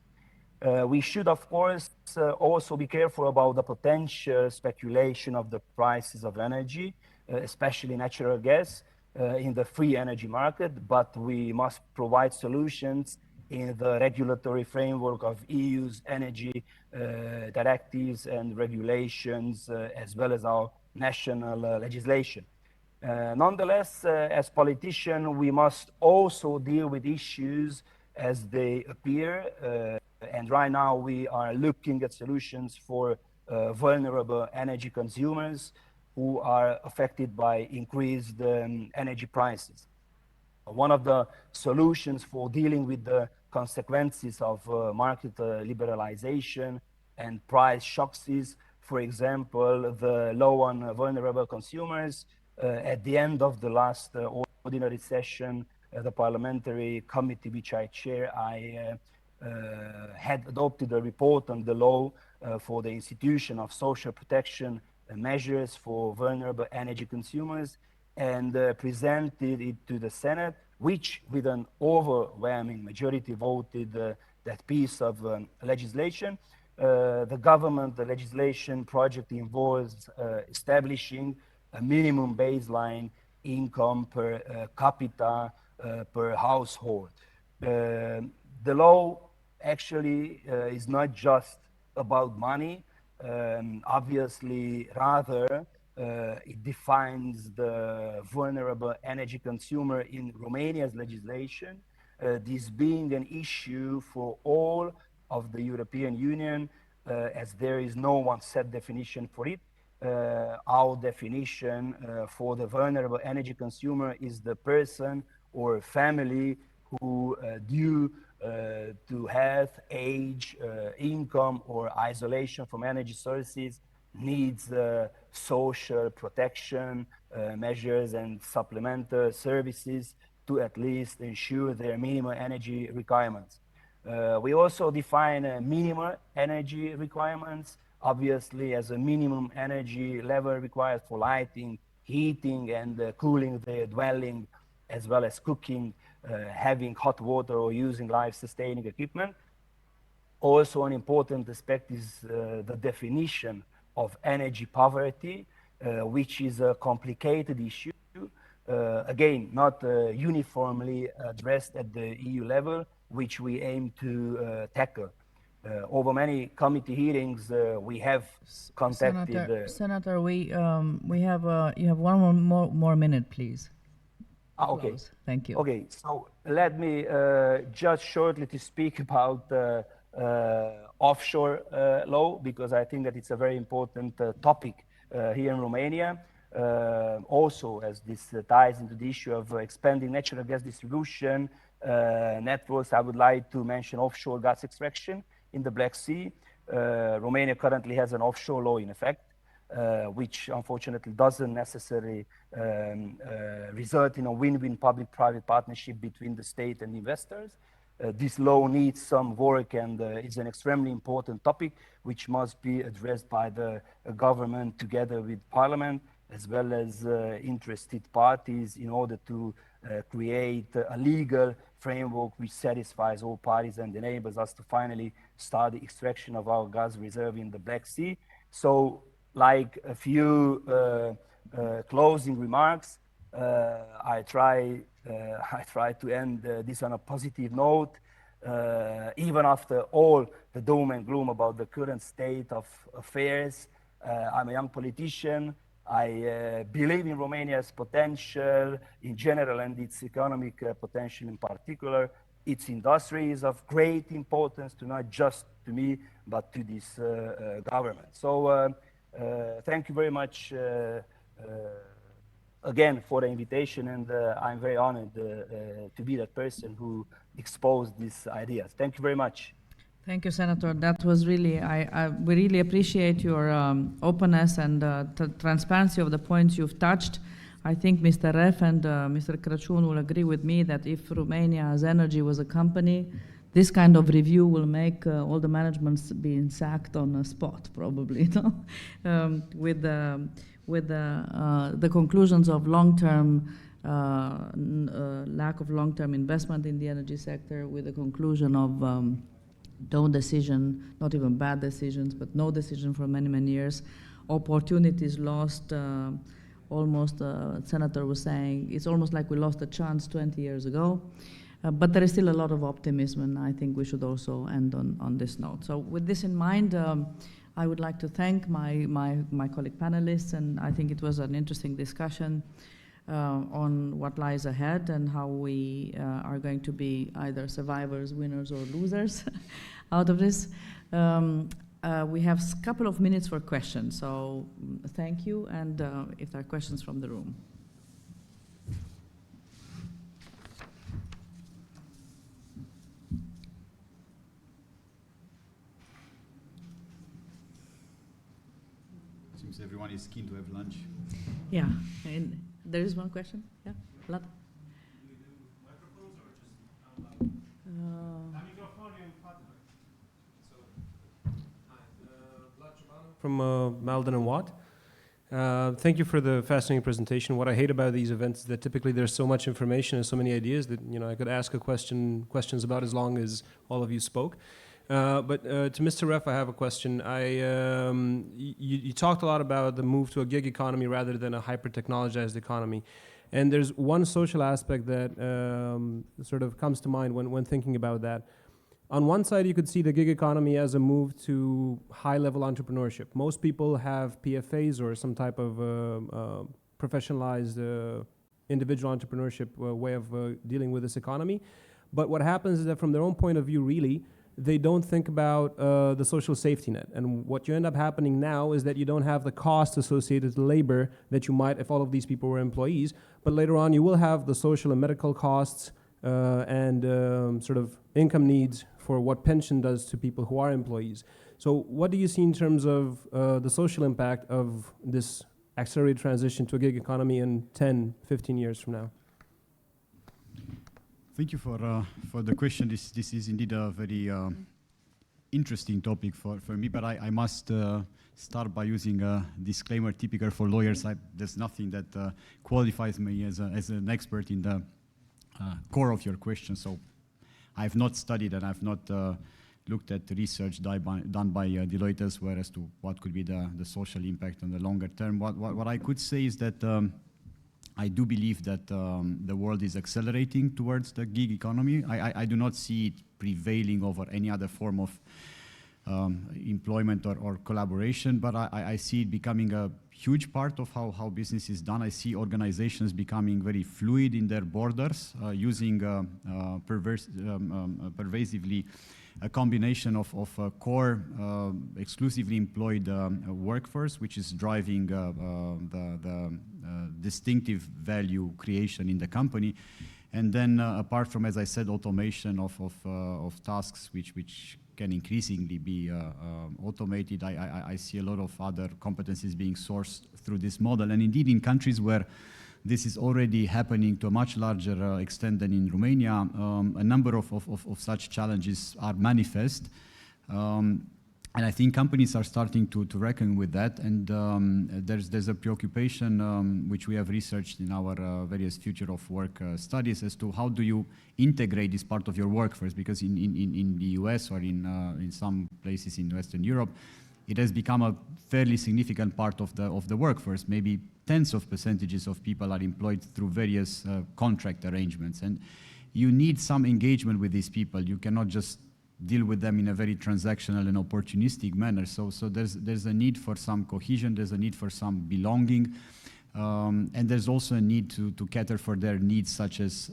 We should, of course, also be careful about the potential speculation of the prices of energy, especially natural gas, in the free energy market, but we must provide solutions in the regulatory framework of EU's energy directives and regulations, as well as our national legislation. Nonetheless, as politicians, we must also deal with issues as they appear. And right now we are looking at solutions for vulnerable energy consumers who are affected by increased energy prices. One of the solutions for dealing with the consequences of market liberalization and price shocks is, for example, the low on vulnerable consumers. At the end of the last ordinary session, the parliamentary committee which I chair, I had adopted a report on the law for the institution of social protection measures for vulnerable energy consumers and presented it to the Senate, which with an overwhelming majority voted that piece of legislation. The government, the legislation project involves establishing a minimum baseline income per capita per household. The law actually is not just about money. Obviously, rather, it defines the vulnerable energy consumer in Romania's legislation, this being an issue for all of the European Union, as there is no one set definition for it. Our definition for the vulnerable energy consumer is the person or family who, due to health, age, income, or isolation from energy sources, needs social protection measures and supplemental services to at least ensure their minimum energy requirements. We also define minimum energy requirements, obviously as a minimum energy level required for lighting, heating, and cooling the dwelling, as well as cooking, having hot water, or using life-sustaining equipment. Also, an important aspect is the definition of energy poverty, which is a complicated issue, again, not uniformly addressed at the EU level, which we aim to tackle. Over many committee hearings, we have contacted... Senator, we have you have one more minute, please. Okay. Close. Thank you. Okay, so let me just shortly to speak about offshore law, because I think that it's a very important topic here in Romania. Also, as this ties into the issue of expanding natural gas distribution networks, I would like to mention offshore gas extraction in the Black Sea. Romania currently has an offshore law in effect, which unfortunately doesn't necessarily result in a win-win public-private partnership between the state and investors. This law needs some work, and is an extremely important topic which must be addressed by the government together with parliament, as well as interested parties, in order to create a legal framework which satisfies all parties and enables us to finally start the extraction of our gas reserve in the Black Sea. So, like a few closing remarks, I try to end this on a positive note. Even after all the doom and gloom about the current state of affairs, I'm a young politician. I believe in Romania's potential in general and its economic potential in particular. Its industry is of great importance to not just to me, but to this government. So thank you very much again for the invitation, and I'm very honored to be that person who exposed these ideas. Thank you very much. Thank you, Senator. That was really, we really appreciate your openness and transparency of the points you've touched. I think Mr. Reff and Mr. Crăciun will agree with me that if Romania's energy was a company, this kind of review will make all the managements being sacked on the spot, probably, no? With the conclusions of long-term, lack of long-term investment in the energy sector, with the conclusion of no decision, not even bad decisions, but no decision for many, many years, opportunities lost, almost, Senator was saying, it's almost like we lost a chance 20 years ago. But there is still a lot of optimism, and I think we should also end on this note. So with this in mind, I would like to thank my colleague panelists, and I think it was an interesting discussion on what lies ahead and how we are going to be either survivors, winners, or losers out of this. We have a couple of minutes for questions, so thank you, and if there are questions from the room. Seems everyone is keen to have lunch. Yeah, and there is one question. Yeah, Vlad. Do we do microphones or just out loud? So, hi, Vlad from Malden and Watt. Thank you for the fascinating presentation. What I hate about these events is that typically there's so much information and so many ideas that I could ask questions about as long as all of you spoke. But to Mr. Reff, I have a question. You talked a lot about the move to a gig economy rather than a hyper-technologized economy. And there's one social aspect that sort of comes to mind when thinking about that. On one side, you could see the gig economy as a move to high-level entrepreneurship. Most people have PFAs or some type of professionalized individual entrepreneurship way of dealing with this economy. But what happens is that from their own point of view, really, they don't think about the social safety net. And what you end up happening now is that you don't have the cost associated with labor that you might if all of these people were employees. But later on, you will have the social and medical costs and sort of income needs for what pension does to people who are employees. So what do you see in terms of the social impact of this accelerated transition to a gig economy in 10, 15 years from now? Thank you for the question. This is indeed a very interesting topic for me, but I must start by using a disclaimer typical for lawyers. There's nothing that qualifies me as an expert in the core of your question. So I've not studied and I've not looked at research done by Deloitte as well as to what could be the social impact on the longer term. What I could say is that I do believe that the world is accelerating towards the gig economy. I do not see it prevailing over any other form of employment or collaboration, but I see it becoming a huge part of how business is done. I see organizations becoming very fluid in their borders, using pervasively a combination of core, exclusively employed workforce, which is driving the distinctive value creation in the company. And then apart from, as I said, automation of tasks which can increasingly be automated, I see a lot of other competencies being sourced through this model. And indeed, in countries where this is already happening to a much larger extent than in Romania, a number of such challenges are manifest. And I think companies are starting to reckon with that, and there's a preoccupation which we have researched in our various future of work studies as to how do you integrate this part of your workforce, because in the US or in some places in Western Europe, it has become a fairly significant part of the workforce. Maybe tens of percentages of people are employed through various contract arrangements, and you need some engagement with these people. You cannot just deal with them in a very transactional and opportunistic manner. So there's a need for some cohesion, there's a need for some belonging, and there's also a need to cater for their needs, such as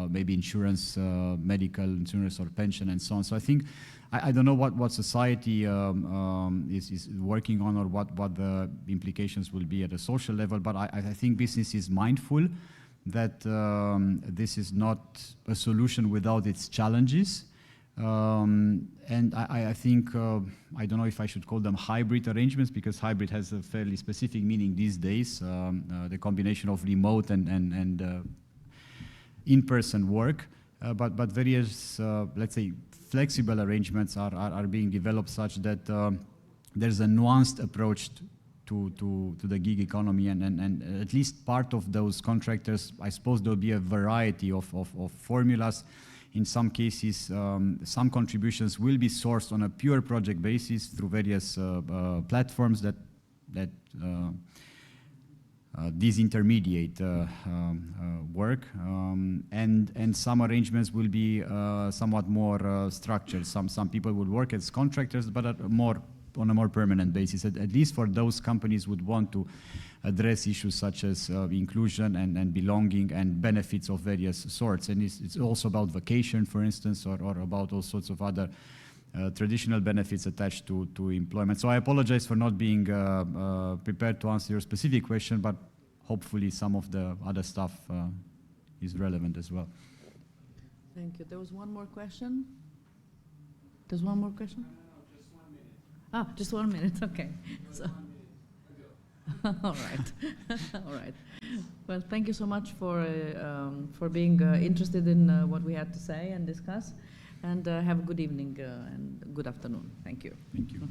maybe insurance, medical insurance or pension and so on. So I think, I don't know what society is working on or what the implications will be at a social level, but I think business is mindful that this is not a solution without its challenges. And I think, I don't know if I should call them hybrid arrangements, because hybrid has a fairly specific meaning these days, the combination of remote and in-person work, but various, let's say, flexible arrangements are being developed such that there's a nuanced approach to the gig economy, and at least part of those contractors, I suppose there'll be a variety of formulas. In some cases, some contributions will be sourced on a pure project basis through various platforms that disintermediate work, and some arrangements will be somewhat more structured. Some people will work as contractors, but on a more permanent basis. At least for those companies would want to address issues such as inclusion and belonging and benefits of various sorts. And it's also about vacation, for instance, or about all sorts of other traditional benefits attached to employment. So I apologize for not being prepared to answer your specific question, but hopefully some of the other stuff is relevant as well. Thank you. There was one more question. There's one more question? No, just 1 minute. Ah, just 1 minute, okay. So. All right. All right. Well, thank you so much for being interested in what we had to say and discuss, and have a good evening and good afternoon. Thank you. Thank you.